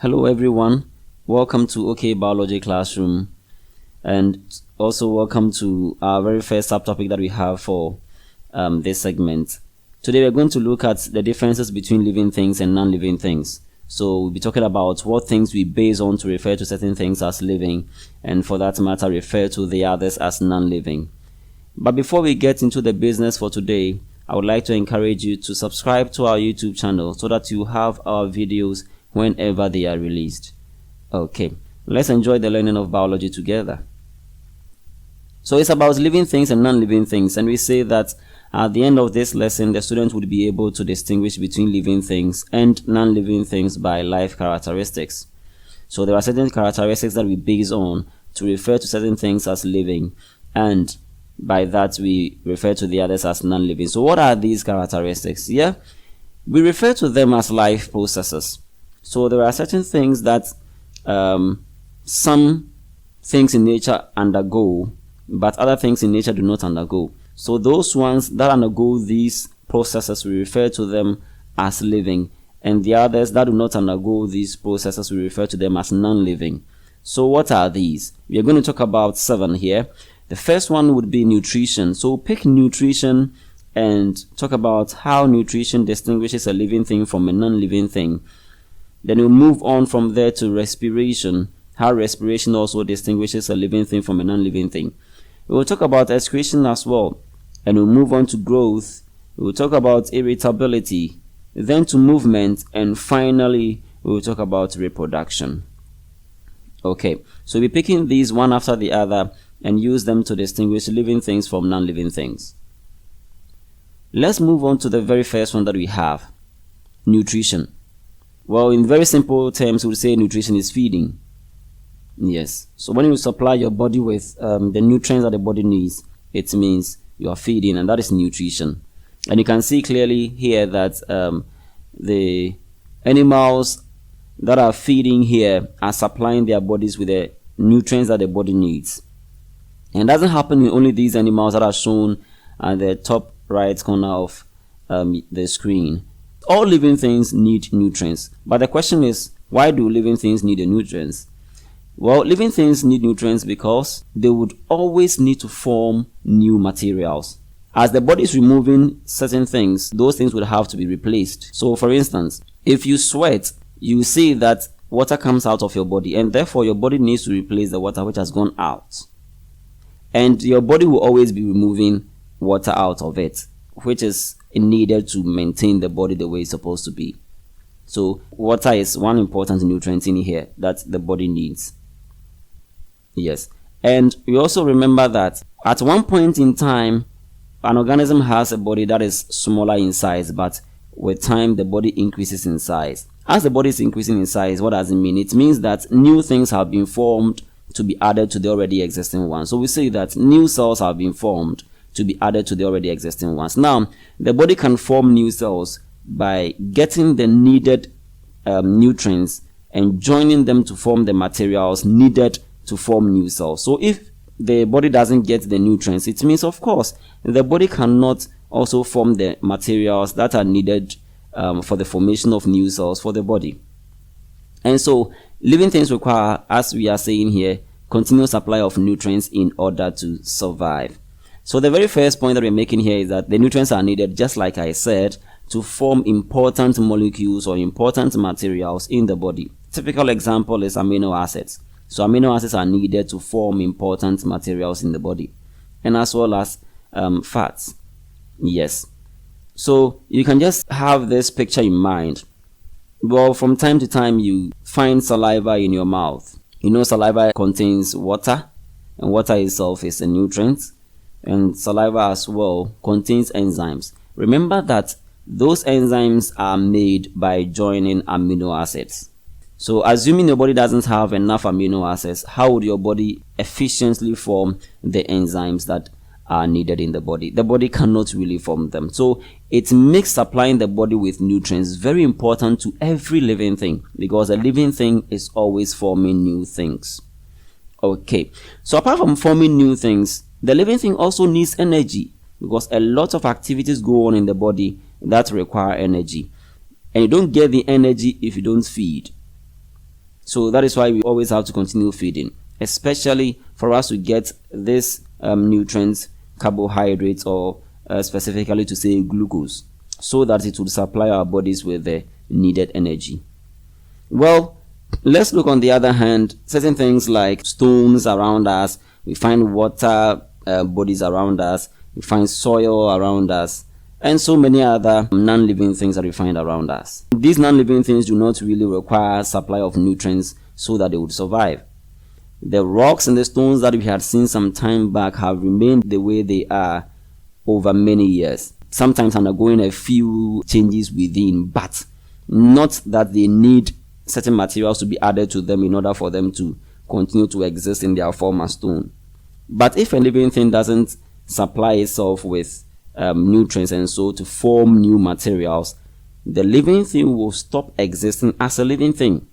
Hello everyone, welcome to OK Biology Classroom, and also welcome to our very first subtopic that we have for this segment. Today we're going to look at the differences between living things and non-living things. So we'll be talking about what things we base on to refer to certain things as living, and for that matter refer to the others as non-living. But before we get into the business for today, I would like to encourage you to subscribe to our YouTube channel so that you have our videos whenever they are released. Okay, let's enjoy the learning of biology together. So it's about living things and non-living things, and we say that at the end of this lesson the student would be able to distinguish between living things and non-living things by life characteristics. So there are certain characteristics that we base on to refer to certain things as living, and by that we refer to the others as non-living. So what are these characteristics? Yeah, we refer to them as life processes. So there are certain things that some things in nature undergo, but other things in nature do not undergo. So those ones that undergo these processes, we refer to them as living, and the others that do not undergo these processes, we refer to them as non-living. So what are these? We are going to talk about 7 here. The first one would be nutrition. So pick nutrition and talk about how nutrition distinguishes a living thing from a non-living thing. Then we'll move on from there to respiration, how respiration also distinguishes a living thing from a non-living thing. We will talk about excretion as well, and we'll move on to growth. We will talk about irritability, then to movement, and finally we will talk about reproduction. Okay, so we'll be picking these one after the other and use them to distinguish living things from non-living things. Let's move on to the very first one that we have, nutrition. Well, in very simple terms, we would say nutrition is feeding. Yes. So when you supply your body with the nutrients that the body needs, it means you are feeding, and that is nutrition. And you can see clearly here that the animals that are feeding here are supplying their bodies with the nutrients that the body needs. And it doesn't happen in only these animals that are shown at the top right corner of the screen. All living things need nutrients, but the question is, why do living things need the nutrients? Well, living things need nutrients because they would always need to form new materials. As the body is removing certain things, those things would have to be replaced. So for instance, if you sweat, you see that water comes out of your body, and therefore your body needs to replace the water which has gone out. And your body will always be removing water out of it, which is needed to maintain the body the way it's supposed to be. So water is one important nutrient in here that the body needs. Yes. And we also remember that at one point in time, an organism has a body that is smaller in size, but with time the body increases in size. As the body is increasing in size, what does it mean? It means that new things have been formed to be added to the already existing ones. So we say that new cells have been formed to be added to the already existing ones. Now, the body can form new cells by getting the needed nutrients and joining them to form the materials needed to form new cells. So if the body doesn't get the nutrients, it means, of course, the body cannot also form the materials that are needed for the formation of new cells for the body. And so living things require, as we are saying here, continuous supply of nutrients in order to survive. So the very first point that we're making here is that the nutrients are needed, just like I said, to form important molecules or important materials in the body. Typical example is amino acids. So amino acids are needed to form important materials in the body, and as well as fats. Yes. So you can just have this picture in mind. Well, from time to time you find saliva in your mouth. You know, saliva contains water, and water itself is a nutrient. And saliva as well contains enzymes. Remember that those enzymes are made by joining amino acids. So assuming your body doesn't have enough amino acids, how would your body efficiently form the enzymes that are needed in the body? The body cannot really form them. So it makes supplying the body with nutrients very important to every living thing, because a living thing is always forming new things. Okay, so apart from forming new things, the living thing also needs energy, because a lot of activities go on in the body that require energy. And you don't get the energy if you don't feed. So that is why we always have to continue feeding, especially for us to get this nutrients, carbohydrates, or specifically to say glucose, so that it will supply our bodies with the needed energy. Well, let's look on the other hand, certain things like stones around us, we find water bodies around us, we find soil around us, and so many other non-living things that we find around us. These non-living things do not really require supply of nutrients so that they would survive. The rocks and the stones that we had seen some time back have remained the way they are over many years, sometimes undergoing a few changes within, but not that they need certain materials to be added to them in order for them to continue to exist in their form as stone. But if a living thing doesn't supply itself with nutrients and so to form new materials, the living thing will stop existing as a living thing.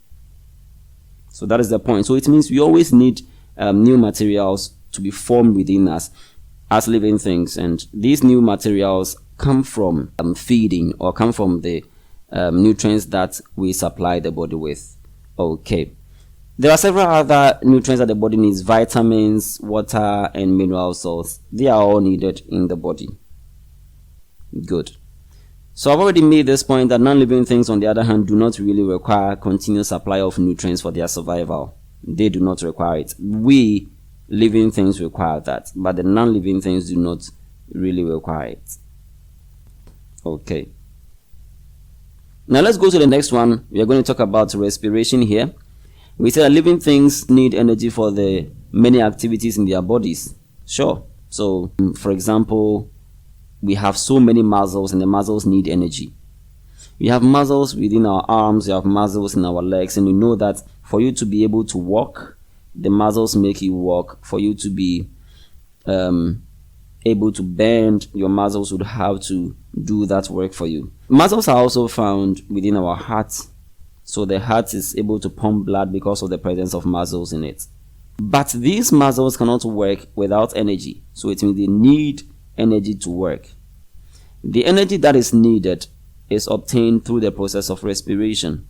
So that is the point. So it means we always need new materials to be formed within us as living things, and these new materials come from feeding, or come from the nutrients that we supply the body with. Okay, there are several other nutrients that the body needs: vitamins, water, and mineral salts. They are all needed in the body. Good. So I've already made this point that non-living things, on the other hand, do not really require continuous supply of nutrients for their survival. They do not require it. We living things require that, but the non-living things do not really require it. Okay. Now let's go to the next one. We are going to talk about respiration here. We said that living things need energy for the many activities in their bodies. Sure. So, for example, we have so many muscles, and the muscles need energy. We have muscles within our arms, we have muscles in our legs, and we know that for you to be able to walk, the muscles make you walk. For you to be able to bend, your muscles would have to do that work for you. Muscles are also found within our heart. So the heart is able to pump blood because of the presence of muscles in it. But these muscles cannot work without energy. So it means they need energy to work. The energy that is needed is obtained through the process of respiration.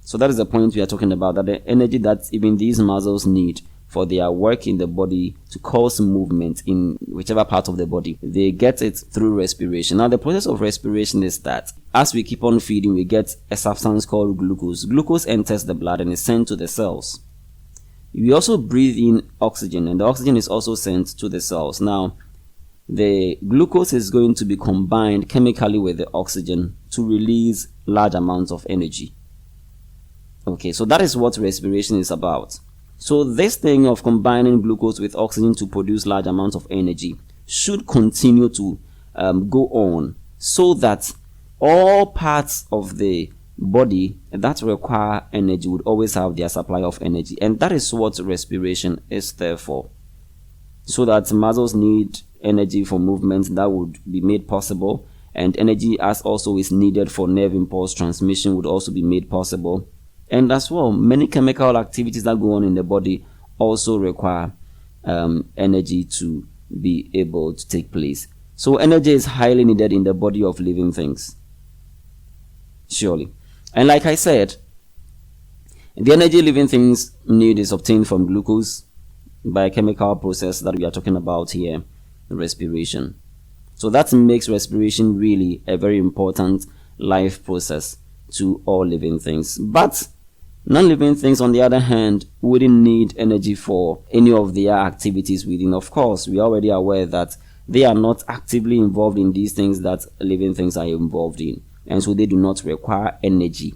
So that is the point we are talking about, that the energy that even these muscles need for their work in the body to cause movement in whichever part of the body, they get it through respiration. Now the process of respiration is that as we keep on feeding, we get a substance called glucose. Glucose enters the blood and is sent to the cells. We also breathe in oxygen, and the oxygen is also sent to the cells. Now the glucose is going to be combined chemically with the oxygen to release large amounts of energy. Okay, so that is what respiration is about. So this thing of combining glucose with oxygen to produce large amounts of energy should continue to go on, so that all parts of the body that require energy would always have their supply of energy. And that is what respiration is there for. So that muscles need energy for movement that would be made possible, and energy as also is needed for nerve impulse transmission would also be made possible. And as well, many chemical activities that go on in the body also require energy to be able to take place. So energy is highly needed in the body of living things. Surely. And like I said, the energy living things need is obtained from glucose by a chemical process that we are talking about here, respiration. So that makes respiration really a very important life process to all living things. But non-living things, on the other hand, wouldn't need energy for any of their activities within. Of course, we are already aware that they are not actively involved in these things that living things are involved in, and so they do not require energy.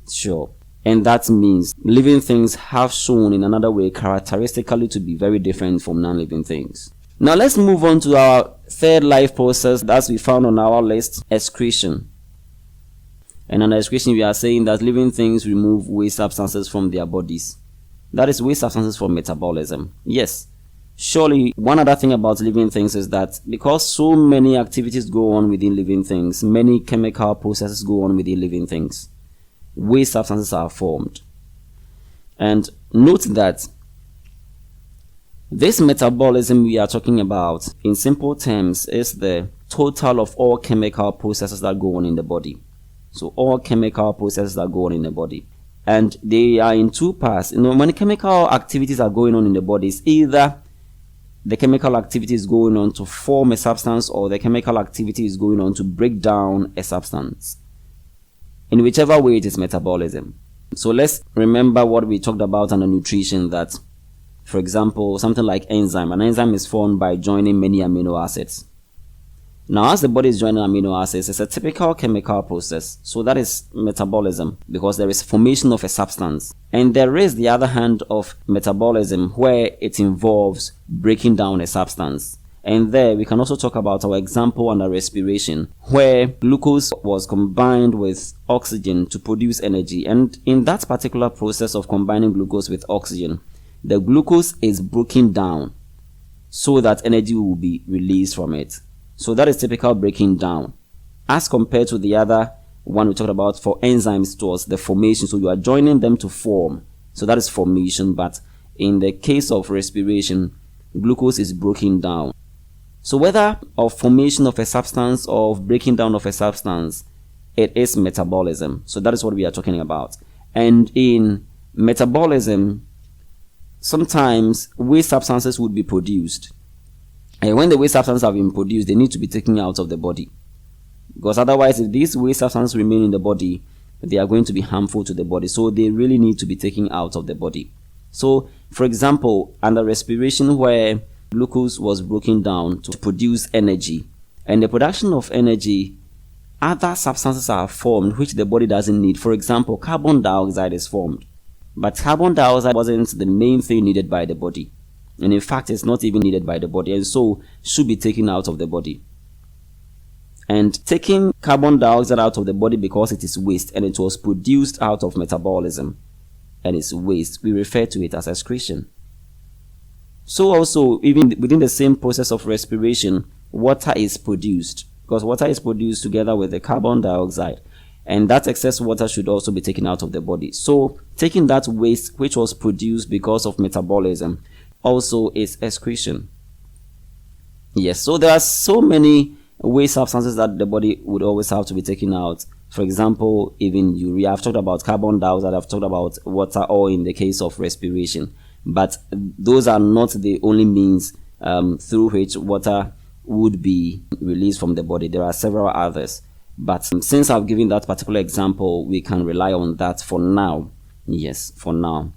Sure. And that means living things have shown in another way characteristically to be very different from non-living things. Now let's move on to our third life process that we found on our list, excretion. And under excretion, we are saying that living things remove waste substances from their bodies. That is waste substances from metabolism. Yes. Surely, one other thing about living things is that because so many activities go on within living things, many chemical processes go on within living things, waste substances are formed. And note that this metabolism we are talking about, in simple terms, is the total of all chemical processes that go on in the body. So all chemical processes that go on in the body. And they are in two parts. When the chemical activities are going on in the body, it's either the chemical activity is going on to form a substance, or the chemical activity is going on to break down a substance. In whichever way, it is metabolism. So let's remember what we talked about under nutrition, that, for example, something like enzyme. An enzyme is formed by joining many amino acids. Now, as the body is joining amino acids, it's a typical chemical process. So that is metabolism, because there is formation of a substance. And there is the other hand of metabolism, where it involves breaking down a substance. And there we can also talk about our example under respiration, where glucose was combined with oxygen to produce energy. And in that particular process of combining glucose with oxygen, the glucose is broken down so that energy will be released from it. So that is typical breaking down, as compared to the other one we talked about for enzymes, towards the formation. So you are joining them to form. So that is formation. But in the case of respiration, glucose is broken down. So whether of formation of a substance or of breaking down of a substance, it is metabolism. So that is what we are talking about. And in metabolism, sometimes waste substances would be produced. And when the waste substances have been produced, they need to be taken out of the body. Because otherwise, if these waste substances remain in the body, they are going to be harmful to the body. So they really need to be taken out of the body. So, for example, under respiration, where glucose was broken down to produce energy, and the production of energy, other substances are formed which the body doesn't need. For example, carbon dioxide is formed. But carbon dioxide wasn't the main thing needed by the body. And in fact, it's not even needed by the body, and so should be taken out of the body. And taking carbon dioxide out of the body because it is waste, and it was produced out of metabolism, and it's waste, we refer to it as excretion. So also, even within the same process of respiration, water is produced, because water is produced together with the carbon dioxide, and that excess water should also be taken out of the body. So taking that waste which was produced because of metabolism also is excretion. Yes, so there are so many waste substances that the body would always have to be taken out. For example, even urea. I've talked about carbon dioxide, I've talked about water, or in the case of respiration. But those are not the only means through which water would be released from the body. There are several others. But since I've given that particular example, we can rely on that for now. Yes, for now.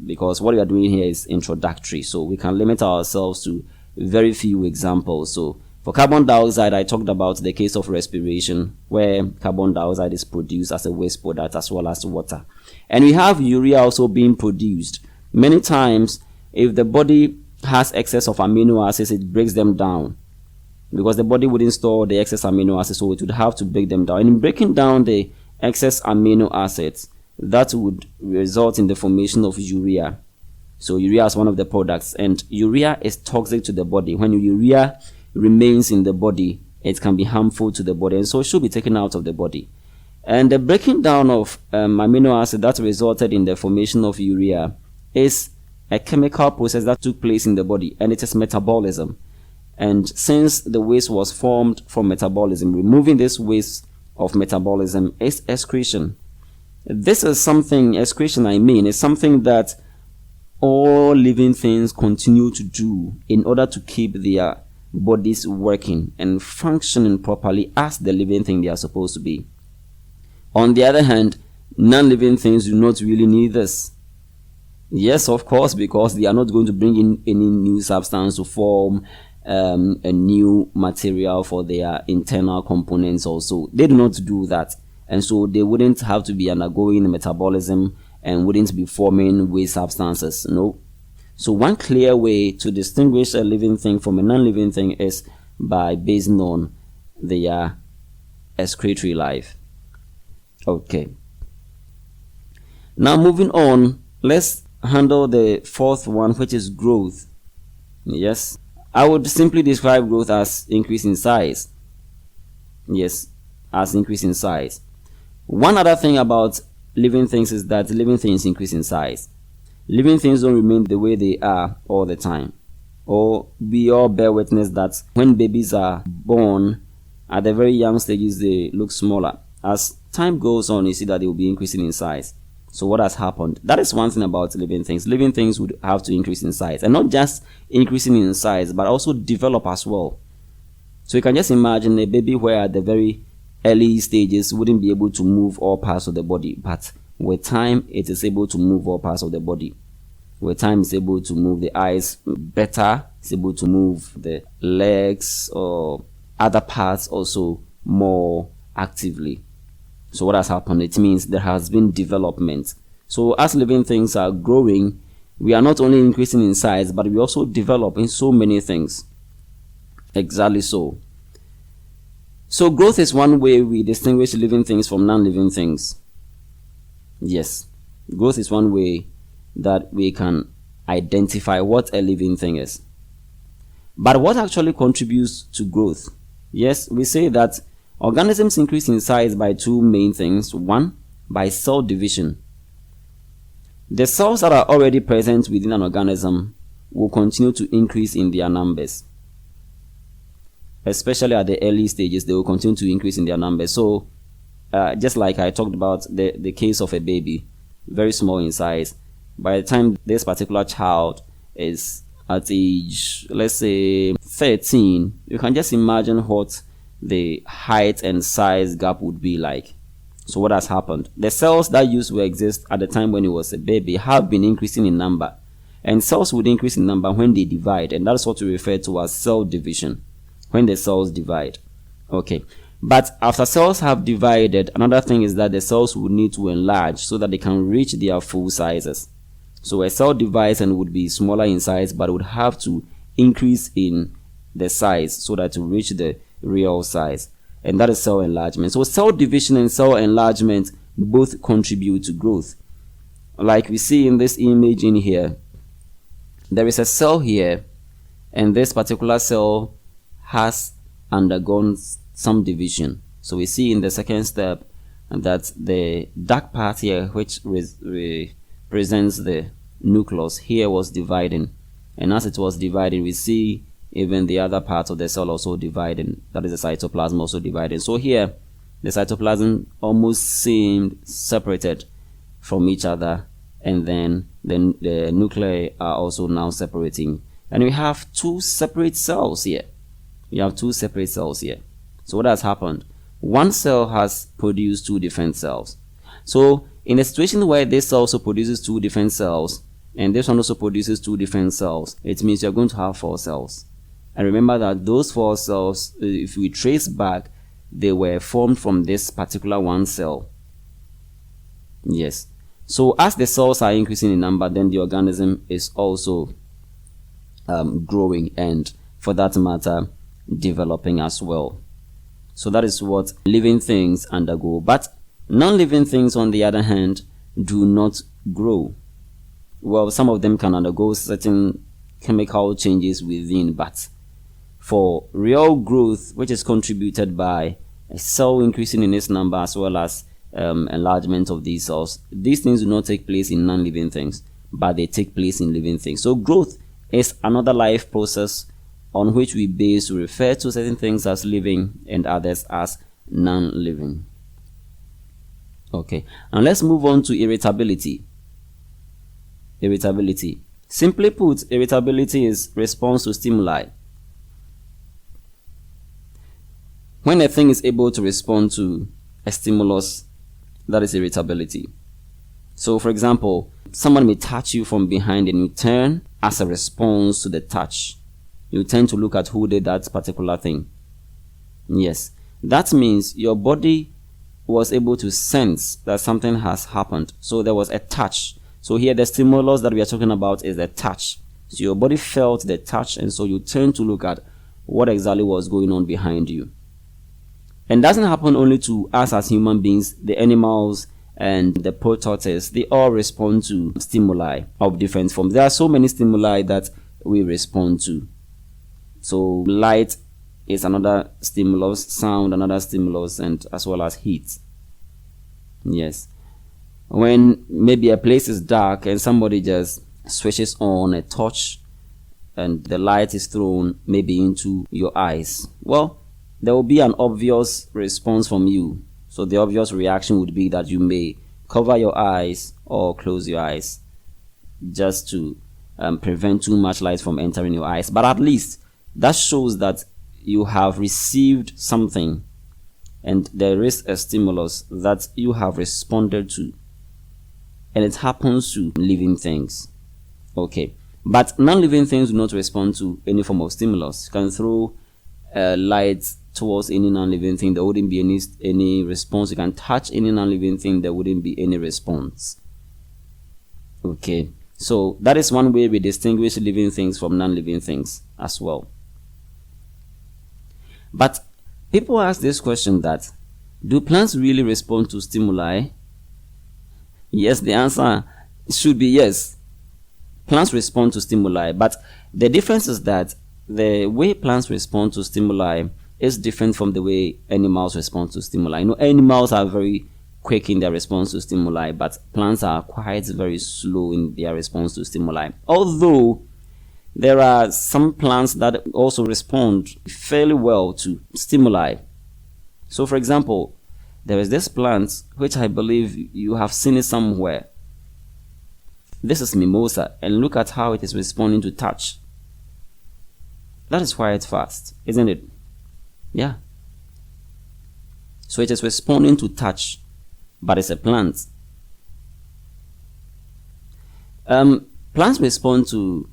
Because what we are doing here is introductory, so we can limit ourselves to very few examples. So for carbon dioxide, I talked about the case of respiration, where carbon dioxide is produced as a waste product as well as water. And we have urea also being produced. Many times, if the body has excess of amino acids, it breaks them down, because the body wouldn't store the excess amino acids, so it would have to break them down. And in breaking down the excess amino acids, that would result in the formation of urea. So urea is one of the products, and urea is toxic to the body. When urea remains in the body, it can be harmful to the body, and so it should be taken out of the body. And the breaking down of amino acid that resulted in the formation of urea is a chemical process that took place in the body, and it is metabolism. And since the waste was formed from metabolism, removing this waste of metabolism is excretion. This is something, excretion is something that all living things continue to do in order to keep their bodies working and functioning properly as the living thing they are supposed to be. On the other hand, non-living things do not really need this. Yes, of course, because they are not going to bring in any new substance to form a new material for their internal components also. They do not do that. And so they wouldn't have to be undergoing metabolism and wouldn't be forming waste substances. No. So one clear way to distinguish a living thing from a non-living thing is by basing on their excretory life. Okay. Now moving on, let's handle the fourth one, which is growth. Yes. I would simply describe growth as increase in size. Yes, as increase in size. One other thing about living things is that living things increase in size. Living things don't remain the way they are all the time. Or we all bear witness that when babies are born, at the very young stages, they look smaller. As time goes on, you see that they will be increasing in size. So what has happened? That is one thing about living things. Living things would have to increase in size, and not just increasing in size, but also develop as well. So you can just imagine a baby where at the very early stages wouldn't be able to move all parts of the body, but with time it is able to move all parts of the body. With time it's able to move the eyes better, it's able to move the legs or other parts also more actively. So what has happened? It means there has been development. So as living things are growing, we are not only increasing in size, but we also develop in so many things. Exactly so. So growth is one way we distinguish living things from non-living things. Yes, growth is one way that we can identify what a living thing is. But what actually contributes to growth? Yes, we say that organisms increase in size by two main things. One, by cell division. The cells that are already present within an organism will continue to increase in their numbers. Especially at the early stages, they will continue to increase in their numbers. So, just like I talked about the case of a baby, very small in size. By the time this particular child is at age, let's say 13, you can just imagine what the height and size gap would be like. So what has happened? The cells that used to exist at the time when he was a baby have been increasing in number, and cells would increase in number when they divide, and that's what we refer to as cell division, when the cells divide. Okay, but after cells have divided, another thing is that the cells would need to enlarge so that they can reach their full sizes. So a cell divides and would be smaller in size, but would have to increase in the size so that to reach the real size, and that is cell enlargement. So cell division and cell enlargement both contribute to growth. Like we see in this image in here, there is a cell here, and this particular cell has undergone some division. So we see in the second step that the dark part here, which represents the nucleus, here was dividing, and as it was dividing, we see even the other part of the cell also dividing, that is the cytoplasm also dividing. So here the cytoplasm almost seemed separated from each other, and then the nuclei are also now separating, and we have two separate cells here. So what has happened? One cell has produced two different cells. So in a situation where this cell also produces two different cells, and this one also produces two different cells, it means you're going to have four cells. And remember that those four cells, if we trace back, they were formed from this particular one cell. Yes. So as the cells are increasing in number, then the organism is also growing, and for that matter, developing as well. So that is what living things undergo. But non-living things, on the other hand, do not grow. Well, some of them can undergo certain chemical changes within, but for real growth, which is contributed by a cell increasing in its number as well as enlargement of these cells, these things do not take place in non-living things, but they take place in living things. So growth is another life process on which we base to refer to certain things as living and others as non-living. Okay, and let's move on to irritability. Irritability. Simply put, irritability is response to stimuli. When a thing is able to respond to a stimulus, that is irritability. So for example, someone may touch you from behind and you turn as a response to the touch. You tend to look at who did that particular thing. Yes, that means your body was able to sense that something has happened. So there was a touch. So here the stimulus that we are talking about is the touch. So your body felt the touch, and so you turn to look at what exactly was going on behind you. And doesn't happen only to us as human beings. The animals and the prototypes, they all respond to stimuli of different forms. There are so many stimuli that we respond to. So light is another stimulus, sound another stimulus, and as well as heat. Yes. When maybe a place is dark and somebody just switches on a torch and the light is thrown maybe into your eyes, well, there will be an obvious response from you. So the obvious reaction would be that you may cover your eyes or close your eyes just to prevent too much light from entering your eyes. But at least that shows that you have received something and there is a stimulus that you have responded to, and it happens to living things. Okay, but non-living things do not respond to any form of stimulus. You can throw light towards any non-living thing, there wouldn't be any response. You can touch any non-living thing, there wouldn't be any response. Okay, so that is one way we distinguish living things from non-living things as well. But people ask this question that, do plants really respond to stimuli? Yes, the answer should be yes. Plants respond to stimuli, but the difference is that the way plants respond to stimuli is different from the way animals respond to stimuli. Animals are very quick in their response to stimuli, but plants are quite very slow in their response to stimuli. Although there are some plants that also respond fairly well to stimuli. So for example, there is this plant which I believe you have seen it somewhere. This is mimosa, and look at how it is responding to touch. That is quite fast, isn't it? Yeah. So it is responding to touch, but it's a plant. Plants respond to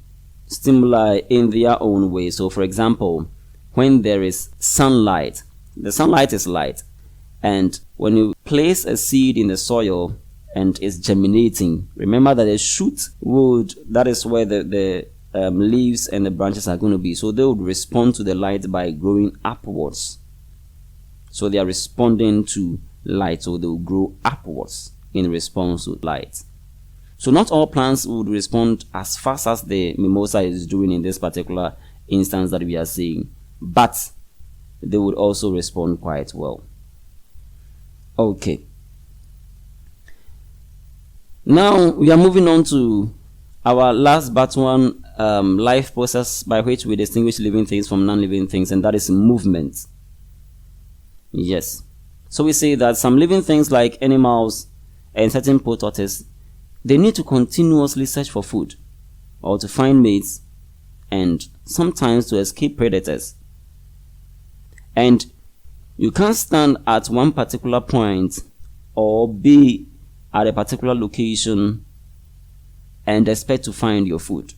stimuli in their own way. So for example, when there is sunlight, the sunlight is light, and when you place a seed in the soil and it's germinating, remember that the shoot that is where the leaves and the branches are going to be. So they would respond to the light by growing upwards. So they are responding to light, so they will grow upwards in response to light. So not all plants would respond as fast as the mimosa is doing in this particular instance that we are seeing, but they would also respond quite well. Okay. Now we are moving on to our last but one life process by which we distinguish living things from non-living things, and that is movement. Yes. So we say that some living things like animals and certain prototypes, they need to continuously search for food or to find mates and sometimes to escape predators. And you can't stand at one particular point or be at a particular location and expect to find your food.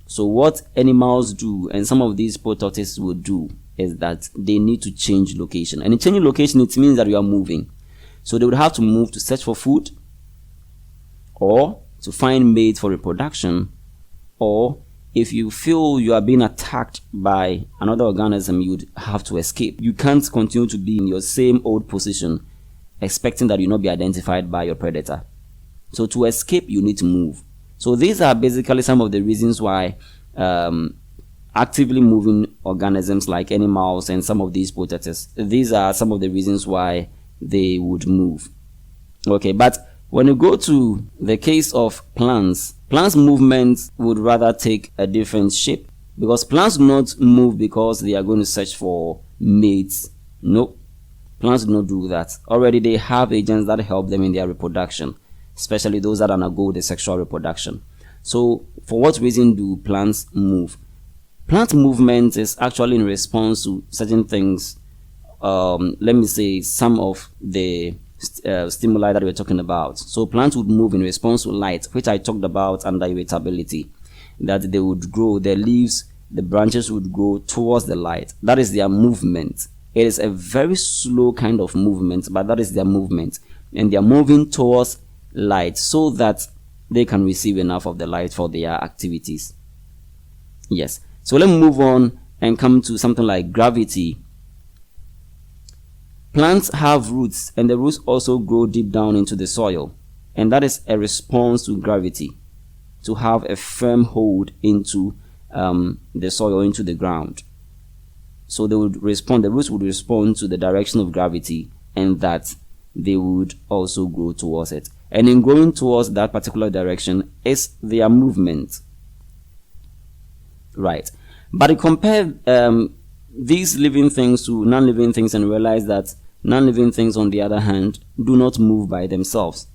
So what animals do, and some of these prototypes would do, is that they need to change location. And in changing location, it means that you are moving. So they would have to move to search for food, or to find mates for reproduction, or if you feel you are being attacked by another organism, you'd have to escape. You can't continue to be in your same old position expecting that you'll not be identified by your predator. So to escape, you need to move. So these are basically some of the reasons why actively moving organisms like animals and some of these prototypes, these are some of the reasons why they would move. Okay, but when you go to the case of plants movements would rather take a different shape, because plants do not move because they are going to search for mates. No, plants do not do that. Already they have agents that help them in their reproduction, especially those that undergo the sexual reproduction. So for what reason do plants move? Plant movement is actually in response to certain things. Let me say some of the stimuli that we're talking about. So plants would move in response to light, which I talked about under irritability, that they would grow, their leaves, the branches would grow towards the light. That is their movement. It is a very slow kind of movement, but that is their movement, and they are moving towards light so that they can receive enough of the light for their activities. Yes, so let me move on and come to something like gravity. Plants have roots, and the roots also grow deep down into the soil, and that is a response to gravity, to have a firm hold into the soil, into the ground. So they would respond, the roots would respond to the direction of gravity, and that they would also grow towards it. And in going towards that particular direction is their movement. Right. But you compare these living things to non-living things and realize that non-living things, on the other hand, do not move by themselves.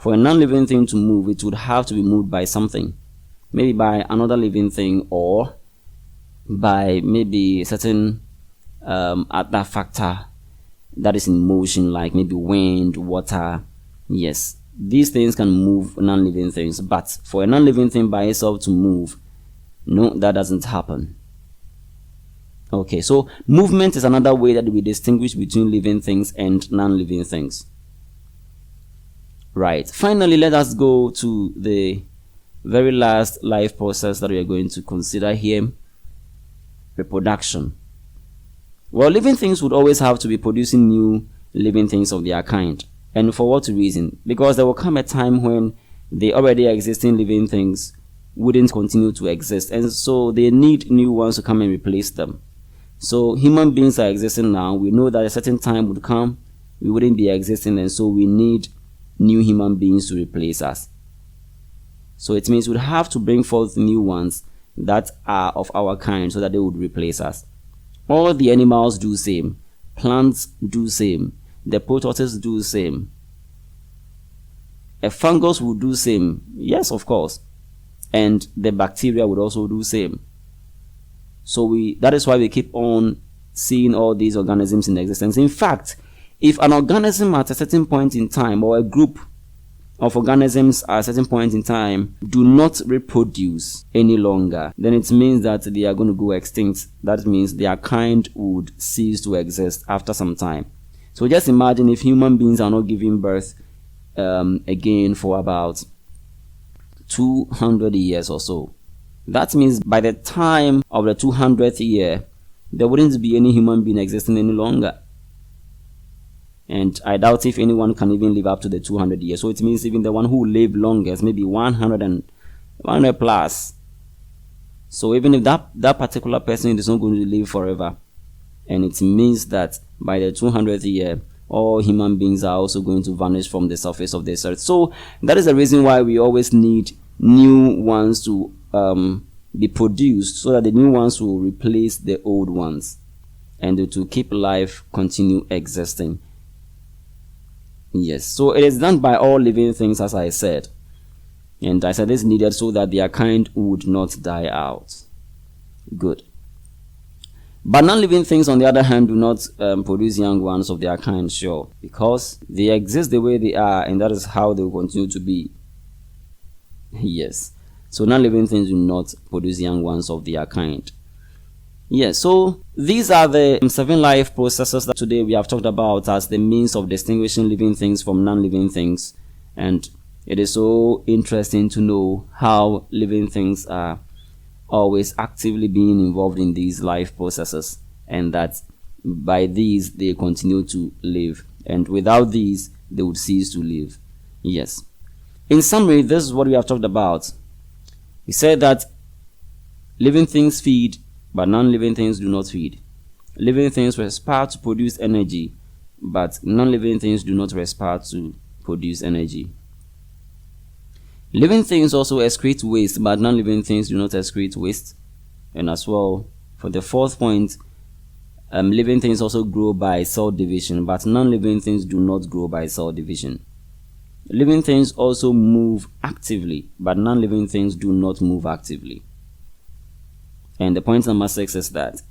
For a non-living thing to move, it would have to be moved by something. Maybe by another living thing, or by maybe a certain other factor that is in motion, like maybe wind, water. Yes, these things can move non-living things, but for a non-living thing by itself to move, no, that doesn't happen. Okay, so movement is another way that we distinguish between living things and non-living things. Right, finally, let us go to the very last life process that we are going to consider here: reproduction. Well, living things would always have to be producing new living things of their kind. And for what reason? Because there will come a time when the already existing living things wouldn't continue to exist, and so they need new ones to come and replace them. So human beings are existing now. We know that a certain time would come, we wouldn't be existing, and so we need new human beings to replace us. So it means we'd have to bring forth new ones that are of our kind so that they would replace us. All the animals do same, plants do same, the prototypes do same, a fungus would do same, yes, of course, and the bacteria would also do same. So that is why we keep on seeing all these organisms in existence. In fact, if an organism at a certain point in time, or a group of organisms at a certain point in time, do not reproduce any longer, then it means that they are going to go extinct. That means their kind would cease to exist after some time. So just imagine if human beings are not giving birth again for about 200 years or so. That means by the time of the 200th year, there wouldn't be any human being existing any longer. And I doubt if anyone can even live up to the 200 years. So it means even the one who lived longest, maybe 100 plus. So even if that particular person is not going to live forever, and it means that by the 200th year, all human beings are also going to vanish from the surface of this earth. So that is the reason why we always need new ones to be produced, so that the new ones will replace the old ones, and to keep life continue existing. Yes, so it is done by all living things, as I said. And I said it's needed so that their kind would not die out. Good. But non-living things, on the other hand, do not produce young ones of their kind, sure, because they exist the way they are, and that is how they will continue to be. Yes. So non-living things do not produce young ones of their kind. Yes, so these are the 7 life processes that today we have talked about as the means of distinguishing living things from non-living things. And it is so interesting to know how living things are always actively being involved in these life processes, and that by these they continue to live, and without these they would cease to live. Yes. In summary, this is what we have talked about. We said that living things feed, but non-living things do not feed. Living things respire to produce energy, but non-living things do not respire to produce energy. Living things also excrete waste, but non-living things do not excrete waste. And as well, for the 4th point, living things also grow by cell division, but non-living things do not grow by cell division. Living things also move actively, but non-living things do not move actively. And the point number 6 is that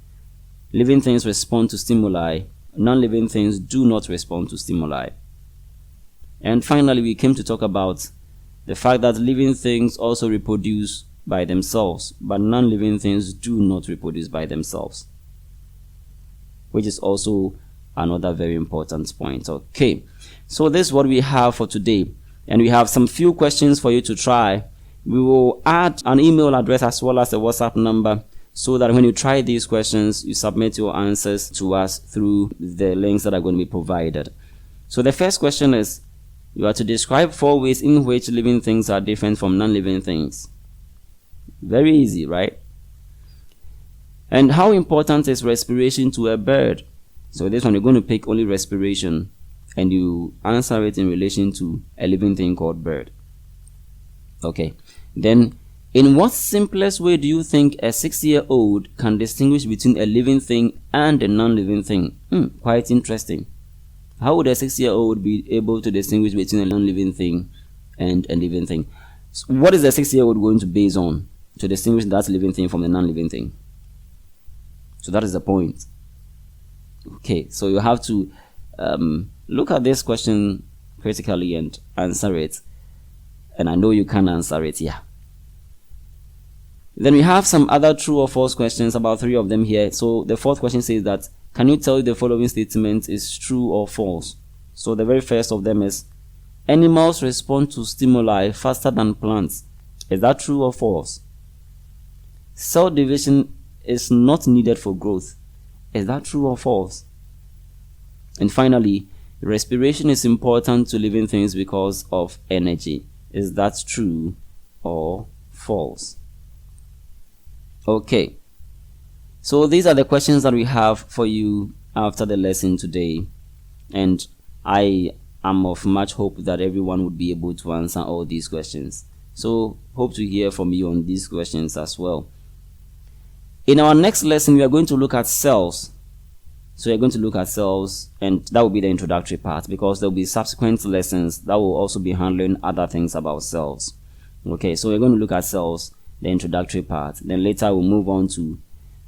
living things respond to stimuli, non-living things do not respond to stimuli. And finally, we came to talk about the fact that living things also reproduce by themselves, but non-living things do not reproduce by themselves, which is also another very important point. Okay, so this is what we have for today, and we have some few questions for you to try. We will add an email address as well as a WhatsApp number, so that when you try these questions, you submit your answers to us through the links that are going to be provided. So the first question is, you are to describe 4 ways in which living things are different from non-living things. Very easy, right? And how important is respiration to a bird? So this one, you're going to pick only respiration, and you answer it in relation to a living thing called bird. Okay. Then, in what simplest way do you think a 6-year-old can distinguish between a living thing and a non-living thing? Quite interesting. How would a 6-year-old be able to distinguish between a non-living thing and a living thing. So what is the 6-year-old going to base on to distinguish that living thing from the non-living thing? So that is the point. Okay, so you have to look at this question critically and answer it. And I know you can answer it, yeah. Then we have some other true or false questions, about 3 of them here. So the 4th question says that, can you tell if the following statement is true or false? So the very first of them is, animals respond to stimuli faster than plants. Is that true or false? Cell division is not needed for growth. Is that true or false? And finally, respiration is important to living things because of energy. Is that true or false? Okay. So these are the questions that we have for you after the lesson today. And I am of much hope that everyone would be able to answer all these questions. So hope to hear from you on these questions as well. In our next lesson, we are going to look at cells. So we're going to look at cells, and that will be the introductory part, because there will be subsequent lessons that will also be handling other things about cells. Okay, so we're going to look at cells, the introductory part. Then later we'll move on to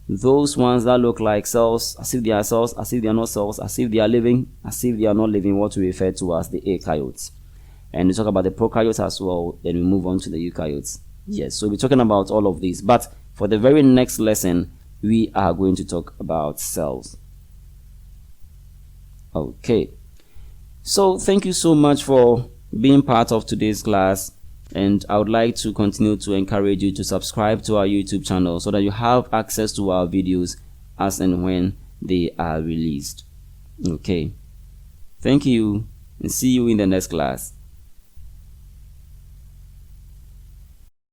those ones that look like cells, as if they are cells, as if they are not cells, as if they are living, as if they are not living, what we refer to as the eukaryotes. And we talk about the prokaryotes as well, then we move on to the eukaryotes. Yes, so we're talking about all of these. But for the very next lesson, we are going to talk about cells. Okay, so thank you so much for being part of today's class, and I would like to continue to encourage you to subscribe to our YouTube channel so that you have access to our videos as and when they are released. Okay, thank you, and see you in the next class.